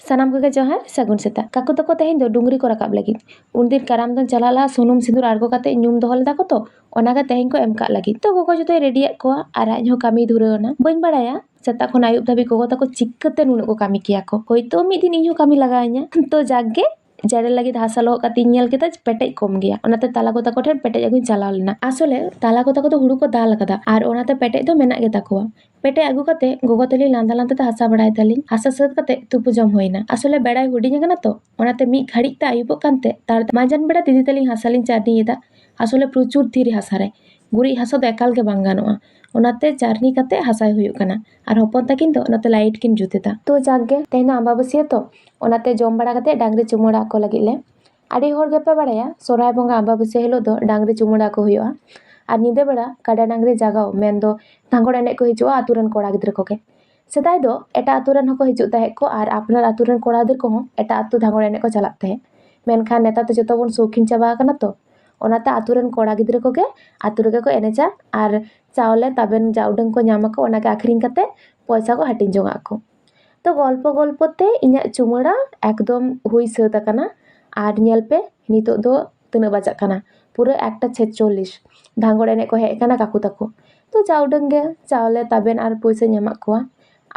ᱥᱟᱱᱟᱢ ᱠᱚᱜᱮ ᱡᱚᱦᱟᱨ ᱥᱟᱹᱜᱩᱱ ᱥᱮᱛᱟᱜ ᱠᱟᱠᱩ ᱛᱟᱠᱚ ᱛᱮᱦᱮᱧ ᱫᱚ ᱰᱩᱝᱨᱤ ᱠᱚ ᱨᱟᱠᱟᱵ ᱞᱟᱹᱜᱤᱫ ᱩᱱᱫᱤᱱ ᱠᱟᱨᱟᱢ ᱫᱚᱱ ᱪᱟᱞᱟᱜ ᱞᱟᱦᱟ ᱥᱩᱱᱩᱢ ᱥᱤᱸᱫᱩᱨ ᱟᱬᱜᱚ ᱠᱟᱛᱮ ᱧᱩᱢ ᱫᱚᱦᱚ ᱞᱮᱫᱟ ᱠᱚ ᱛᱚ ᱚᱱᱟᱜᱮ ᱛᱮᱦᱮᱧ ᱠᱚ ᱮᱢ ᱠᱟᱜ ᱞᱟᱹᱜᱤᱫ ᱛᱚ ᱜᱚᱜᱚ ᱡᱚᱛᱚᱭ ᱨᱮᱰᱤᱭᱮᱫ ᱠᱚᱣᱟ ᱟᱨ ᱟᱡ ᱦᱚᱸ ᱠᱟᱹᱢᱤ ᱫᱷᱩᱨᱟᱹᱣ ᱮᱱᱟ ᱵᱟᱹᱧ ᱵᱟᱲᱟᱭᱟ ᱥᱮᱛᱟᱜ ᱠᱷᱚᱱ ᱟᱹᱭᱩᱵ ᱫᱷᱟᱹᱵᱤᱡ ᱜᱚᱜᱚ ᱛᱟᱠᱚ ᱪᱤᱠᱟᱹᱛᱮ ᱱᱩᱱᱟᱹᱜ ᱠᱚ ᱠᱟᱹᱢᱤ ᱠᱮᱭᱟ ᱠᱚ ᱦᱳᱭᱛᱳ ᱢᱤᱫ ᱫᱤᱱ ᱤᱧᱦᱚᱸ ᱠᱟᱹᱢᱤ ᱞᱟᱜᱟᱣ ᱤᱧᱟ ᱛᱚ ᱡᱟᱠᱜᱮ ᱡᱮᱨᱮᱲ ᱞᱟᱹᱜᱤᱫ ᱦᱟᱥᱟ ᱞᱚᱦᱚᱫ ᱠᱟᱛᱮᱧ ᱧᱮᱞ ᱠᱮᱫᱟ ᱯᱮᱴᱮᱡ ᱠᱚᱢ ᱜᱮᱭᱟ ᱚᱱᱟᱛᱮ ᱛᱟᱞᱟ ᱜᱚ ᱛᱟᱠᱚ ᱴᱷᱮᱱ ᱯᱮᱴᱮᱡ ᱟᱹᱜᱩᱧ ᱪᱟᱞᱟᱣ ᱞᱮᱱᱟ ᱟᱥᱚᱞᱮ ᱛᱟᱞᱟ ᱜᱚ ᱛᱟᱠᱚ ᱫᱚ ᱦᱩᱲᱩ ᱠᱚ ᱫᱟᱞ ᱟᱠᱟᱫᱟ ᱟᱨ ᱚᱱᱟᱛᱮ ᱯᱮᱴᱮᱡ ᱫᱚ ᱢᱮᱱᱟᱜ ᱜᱮᱛᱟ ᱠᱚᱣᱟ ᱯᱮᱴᱮᱡ ᱟᱹᱜᱩ ᱠᱟᱛᱮ ᱜᱚᱜᱚ ᱛᱟᱹᱞᱤᱧ ᱞᱟᱸᱫᱟ ᱞᱟᱸᱫᱟ ᱛᱮ ᱦᱟᱥᱟ ᱵᱟᱲᱟᱭ ᱫᱟᱞᱤᱧ ᱦᱟᱥᱟ ᱥᱟᱹᱛ ᱠᱟᱛᱮ ᱛᱩᱯᱩ ᱡᱚᱢ ᱦᱩᱭᱱᱟ ᱟᱥᱚᱞᱮ ᱵᱮᱲᱟᱭ ᱦᱩᱰᱤᱧ ᱟᱠᱟᱱᱟ ᱛᱚ ᱚᱱᱟᱛᱮ ᱢᱤᱫ ᱜᱷᱟᱹᱲᱤᱡ ᱛᱮ ᱟᱹᱭᱩᱵᱚᱜ ᱠᱟᱱᱛᱮ ᱢᱟᱸᱡᱟᱱ ᱵᱮᱲᱟ ᱫᱤᱫᱤ ᱛᱟᱹᱞᱤᱧ ᱦᱟᱥᱟ ᱞᱤᱧ ᱪᱟᱹᱨᱱᱤᱭᱮᱫᱟ ᱟᱥᱚᱞᱮ ᱯᱨᱚᱪᱩᱨ ᱫᱷᱤᱨᱤ ᱦᱟᱥᱟ ᱨᱮ ᱜᱩᱨᱤᱡ ᱦᱟᱥᱟ ᱫᱚ ᱮᱠᱟᱞ ᱜᱮ ᱵᱟᱝ ᱜᱟᱱᱚᱜᱼᱟ ᱚᱱᱟᱛᱮ ᱪᱟᱹᱨᱱᱤ ᱠᱟᱛᱮ ᱦᱟᱥᱟᱭ ᱦᱩᱭᱩᱜ ᱠᱟᱱᱟ ᱟᱨ ᱦᱚᱯᱚᱱ ᱛᱟᱹᱠᱤᱱ ᱫᱚ ᱚᱱᱟᱛᱮ ᱞᱟᱭᱤᱴ ᱠᱤᱱ ᱡᱩᱛ ᱮᱫᱟ ᱛᱚ ᱡᱟᱠᱜᱮ ᱛᱮᱦᱮᱧ ᱫᱚ ᱟᱢᱵᱟᱵᱟᱹᱥᱭᱟᱹ ᱛᱚ ᱚᱱᱟᱛᱮ ᱡᱚᱢ ᱵᱟᱲᱟ ᱠᱟᱛᱮ ᱰᱟᱝᱨᱤ ᱪᱩᱢᱟᱹᱲᱟ ᱠᱚ ᱞᱟᱹᱜᱤᱫ ᱞᱮ ᱟᱹᱰᱤ ᱦᱚᱲ ᱜᱮᱯᱮ ᱵᱟᱲᱟᱭᱟ ᱥᱚᱨᱦᱟᱭ ᱵᱚᱸᱜᱟ ᱟᱢᱵᱟᱵᱟᱹᱥᱭᱟᱹ ᱦᱤᱞᱳᱜ ᱫᱚ ᱰᱟᱝᱨᱤ ᱪᱩᱢᱟᱹᱲᱟ ᱠᱚ ᱦᱩᱭᱩᱜᱼᱟ ᱟᱨ ᱧᱤᱫᱟᱹ ᱵᱮᱲᱟ ᱠᱟᱰᱟ ᱰᱟᱝᱨᱤ ᱡᱟᱜᱟᱣ ᱢᱮᱱᱫᱚ ᱫᱷᱟᱸᱜᱚᱲ ᱮᱱᱮᱡ ᱠᱚ ᱦᱤᱡᱩᱜᱼᱟ ᱟᱛᱳ ᱨᱮᱱ ᱠᱚᱲᱟ ᱜᱤᱫᱽᱨᱟᱹ ᱠᱚᱜᱮ ᱥᱮᱫᱟᱭ ᱫᱚ ᱮᱴᱟᱜ ᱟᱛᱳ ᱨᱮᱱ ᱦᱚᱸᱠᱚ ᱦᱤᱡᱩᱜ ᱛᱟᱦᱮᱸᱫ ᱠᱚ ᱟᱨ ᱟᱯᱱᱟᱨ ᱟᱛᱳ ᱨᱮᱱ ᱠᱚᱲᱟ ᱜᱤᱫᱽᱨᱟᱹ ᱠᱚᱦᱚᱸ ᱮᱴᱟᱜ ᱟᱛᱳ ᱫᱷᱟᱸᱜᱚᱲ ᱮᱱᱮᱡ ᱠᱚ ᱪᱟᱞᱟᱜ ᱛᱟᱦᱮᱸᱫ ᱢᱮᱱᱠᱷᱟन ᱱᱮᱛᱟᱨ ᱫᱚ ᱡᱚᱛᱚ ᱵᱚᱱ ᱥौखᱤᱱ ᱪᱟᱵᱟ ᱟᱠᱟᱱᱟ ᱛᱚ ᱚᱱᱟᱛᱮ ᱟᱛᱳ ᱨᱮᱱ ᱠᱚᱲᱟ ᱜᱤᱫᱽᱨᱟᱹ ᱠᱚᱜᱮ ᱟᱛᱳ ᱨᱮᱜᱮ ᱠᱚ ᱮᱱᱮᱡᱟ ᱟᱨ ᱪᱟᱣᱞᱮ ᱛᱟᱵᱮᱱ ᱡᱟ ᱩᱰᱟᱹᱝ ᱠᱚ ᱧᱟᱢ ᱟᱠᱚ ᱚᱱᱟᱜᱮ ᱟᱠᱷᱨᱤᱧ ᱠᱟᱛᱮ ᱯᱚᱭᱥᱟ ᱠᱚ ᱦᱟᱹᱴᱤᱧ ᱡᱚᱝᱟᱜ ᱟᱠᱚ ᱛᱚ ᱜᱚᱞᱯᱚ ᱜᱚᱞᱯᱚ ᱛᱮ ᱤᱧᱟᱹᱜ ᱪᱩᱢᱟᱹᱲᱟ ᱮᱠᱫᱚᱢ ᱦᱩᱭ ᱥᱟᱹᱛ ᱟᱠᱟᱱᱟ ᱟᱨ ᱧᱮᱞ ᱯᱮ ᱱᱤᱛᱚᱜ ᱫᱚ ᱛᱤᱱᱟᱹᱜ ᱵᱟᱡᱟᱜ ᱠᱟᱱᱟ ᱯᱩᱨᱟᱹ 1:46 ᱫᱷᱟᱸᱜᱚᱲ ᱮᱱᱮᱡ ᱠᱚ ᱦᱮᱡ ᱟᱠᱟᱱᱟ ᱠᱟᱠᱩ ᱛᱟᱠᱚ ᱛᱚ ᱡᱟ ᱩᱰᱟᱹᱝ ᱜᱮ ᱪᱟᱣᱞᱮ ᱛᱟᱵᱮᱱ ᱟᱨ ᱯᱚᱭᱥᱟᱧ ᱮᱢᱟᱜ ᱠᱚᱣᱟ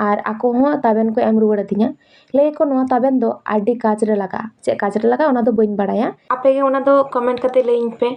ᱟᱨ ᱟᱠᱚ ᱦᱚᱸ ᱛᱟᱵᱮᱱ ᱠᱚ ᱮᱢ ᱨᱩᱣᱟᱹᱲ ᱟᱹᱫᱤᱧᱟ ᱞᱟᱹᱭ ᱟᱠᱚ ᱱᱚᱣᱟ ᱛᱟᱵᱮᱱ ᱫᱚ ᱟᱹᱰᱤ ᱠᱟᱡᱽ ᱨᱮ ᱞᱟᱜᱟᱜᱼᱟ ᱪᱮᱫ ᱠᱟᱡᱽ ᱨᱮ ᱞᱟᱜᱟᱜᱼᱟ ᱚᱱᱟ ᱫᱚ ᱵᱟᱹᱧ ᱵᱟᱲᱟᱭᱟ ᱟᱯᱮ ᱜᱮ ᱚᱱᱟ ᱫᱚ ᱠᱚᱢᱮᱱᱴ ᱠᱟᱛᱮ ᱞᱟᱹᱭᱟᱹᱧ ᱯᱮ